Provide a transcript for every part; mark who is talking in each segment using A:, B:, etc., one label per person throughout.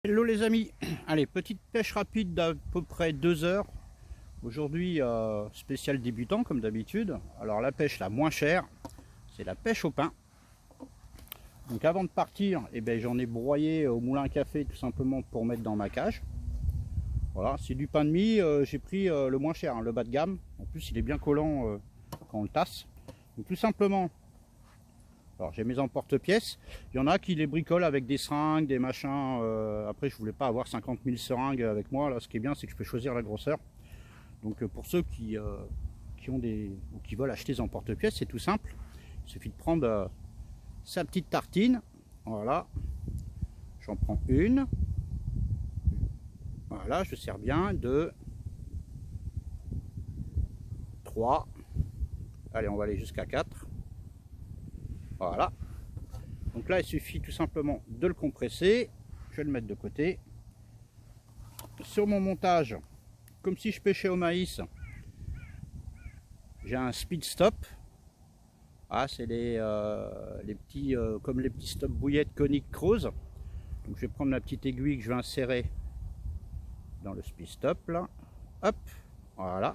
A: Hello les amis, allez, petite pêche rapide d'à peu près 2 heures. Aujourd'hui spécial débutant comme d'habitude. Alors la pêche la moins chère, c'est la pêche au pain. Donc avant de partir, j'en ai broyé au moulin à café tout simplement pour mettre dans ma cage. Voilà, c'est du pain de mie, j'ai pris le moins cher, hein, le bas de gamme. En plus il est bien collant quand on le tasse. Donc tout simplement, alors j'ai mes emporte-pièces, il y en a qui les bricolent avec des seringues, des machins, après je voulais pas avoir 50 000 seringues avec moi, là ce qui est bien c'est que je peux choisir la grosseur. Donc pour ceux qui ont des, ou qui veulent acheter des emporte-pièces, c'est tout simple, il suffit de prendre sa petite tartine, voilà, j'en prends une, voilà, je sers bien, 2, 3, allez on va aller jusqu'à 4. Voilà, donc là il suffit tout simplement de le compresser, je vais le mettre de côté. Sur mon montage, comme si je pêchais au maïs, j'ai un speed stop. Ah, c'est les petits, comme les petits stop bouillettes coniques creuses. Donc je vais prendre ma petite aiguille que je vais insérer dans le speed stop là. Hop, voilà.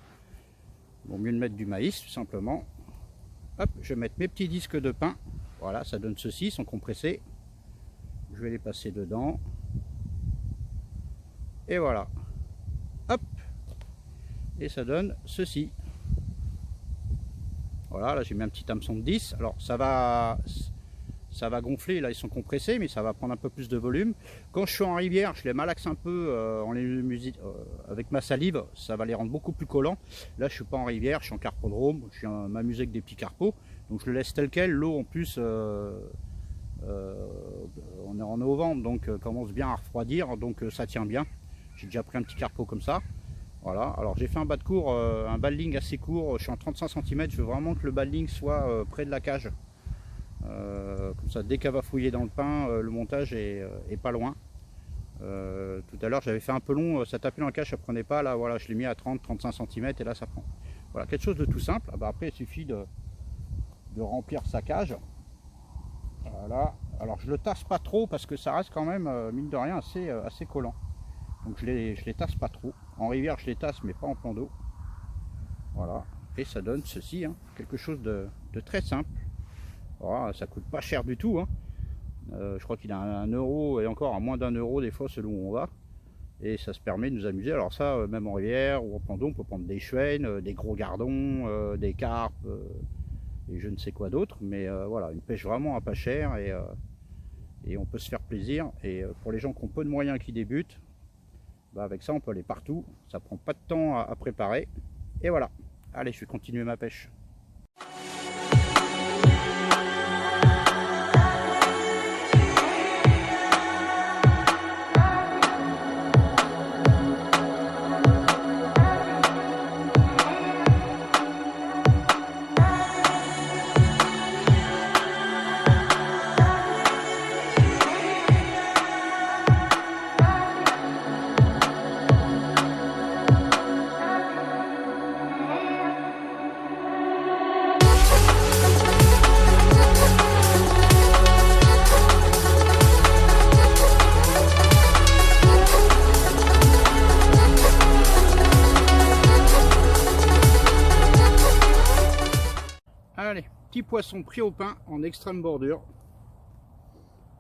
A: Bon, mieux de mettre du maïs tout simplement. Hop, je vais mettre mes petits disques de pain. Voilà, ça donne ceci, ils sont compressés. Je vais les passer dedans. Et voilà. Hop. Et ça donne ceci. Voilà, là j'ai mis un petit hameçon de 10. Alors ça va gonfler, là ils sont compressés, mais ça va prendre un peu plus de volume. Quand je suis en rivière, je les malaxe un peu avec ma salive, ça va les rendre beaucoup plus collants. Là je suis pas en rivière, je suis en carpodrome, je suis m'amuser avec des petits carpos, donc je le laisse tel quel. L'eau en plus, on est en novembre, donc commence bien à refroidir, donc ça tient bien. J'ai déjà pris un petit carpeau comme ça. Voilà, alors j'ai fait un bas de cours, un baling assez court, je suis en 35 cm, je veux vraiment que le baling soit près de la cage. Comme ça, dès qu'elle va fouiller dans le pain, le montage est pas loin. Tout à l'heure j'avais fait un peu long, ça tapait dans la cage, ça prenait pas. Là voilà, je l'ai mis à 30-35 cm et là ça prend. Voilà, quelque chose de tout simple. Ah bah, après il suffit de remplir sa cage. Voilà, alors je le tasse pas trop parce que ça reste quand même, mine de rien, assez collant. Donc je les tasse pas trop. En rivière je les tasse mais pas en plan d'eau. Voilà, et ça donne ceci, hein, quelque chose de très simple. Voilà, ça coûte pas cher du tout, hein. Je crois qu'il a 1 euro et encore à moins d'1 euro des fois selon où on va. Et ça se permet de nous amuser. Alors ça, même en rivière ou en plan d'eau, on peut prendre des choueines, des gros gardons, des carpes et je ne sais quoi d'autre. Mais voilà, une pêche vraiment à pas cher et on peut se faire plaisir. Et pour les gens qui ont peu de moyens qui débutent, bah avec ça on peut aller partout. Ça prend pas de temps à préparer. Et voilà. Allez, je vais continuer ma pêche. Allez, petit poisson pris au pain en extrême bordure,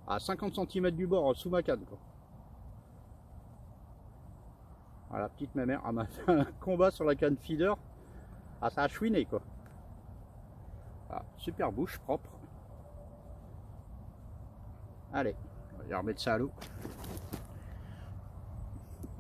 A: à 50 cm du bord sous ma canne, quoi. Voilà, petite mémère, elle m'a fait un combat sur la canne feeder, ah ça a chouiné quoi. Voilà, super bouche, propre. Allez, on va remettre ça à l'eau.